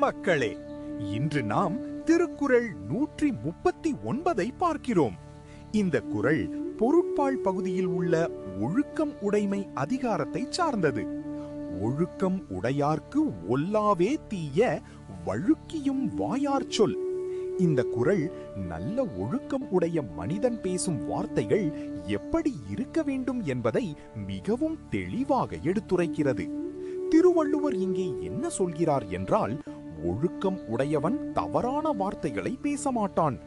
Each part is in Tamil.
மக்களே, இன்று நாம் திருக்குறள் 139 பார்க்கிறோம். இந்த குறள் பொருட்பால் பகுதியில் உள்ள ஒழுக்கம் உடைமை அதிகாரத்தை சார்ந்தது. ஒழுக்கம் உடையார்க்கு ஒல்லாவே தீய வழுக்கியும் வாயார் சொல். இந்த குறள் நல்ல ஒழுக்கம் உடைய மனிதன் பேசும் வார்த்தைகள் எப்படி இருக்க வேண்டும் என்பதை மிகவும் தெளிவாக எடுத்துரைக்கிறது. திருவள்ளுவர் இங்கே என்ன சொல்கிறார் என்றால், ஒழுக்கம் உடையவன் தவறான வார்த்தைகளை பேச மாட்டான்.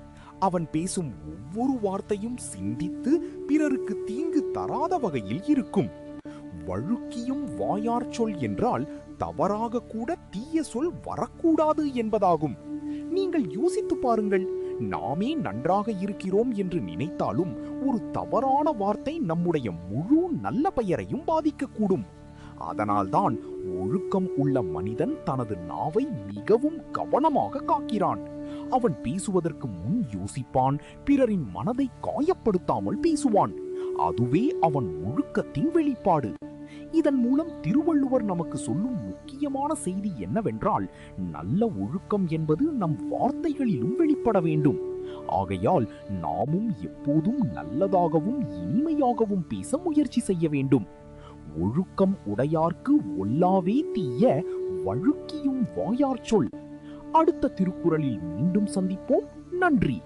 அவன் பேசும் ஒவ்வொரு வார்த்தையும் சிந்தித்து பிறருக்கு தீங்கு தராத வகையில் இருக்கும். வழுக்கியும் வாயார் சொல் என்றால் தவறாக கூட தீய சொல் வரக்கூடாது என்பதாகும். நீங்கள் யோசித்து பாருங்கள், நாமே நன்றாக இருக்கிறோம் என்று நினைத்தாலும் ஒரு தவறான வார்த்தை நம்முடைய முழு நல்ல பெயரையும் பாதிக்கக்கூடும். அதனால்தான் ஒழுக்கம் உள்ள மனிதன் தனது நாவை மிகவும் கவனமாக காக்கிறான். அவன் பேசுவதற்கு முன் யோசிப்பான், பிறரின் மனதை காயப்படுத்தாமல் பேசுவான். அதுவே அவன் ஒழுக்கத்தின் வெளிப்பாடு. இதன் மூலம் திருவள்ளுவர் நமக்கு சொல்லும் முக்கியமான செய்தி என்னவென்றால், நல்ல ஒழுக்கம் என்பது நம் வார்த்தைகளிலும் வெளிப்பட வேண்டும். ஆகையால் நாமும் எப்போதும் நல்லதாகவும் இனிமையாகவும் பேச முயற்சி செய்ய வேண்டும். ஒழுக்கம் உடையார்க்கு ஒல்லாவே தீய வழுக்கியும் வாயார் சொல். அடுத்த திருக்குறளில் மீண்டும் சந்திப்போம். நன்றி.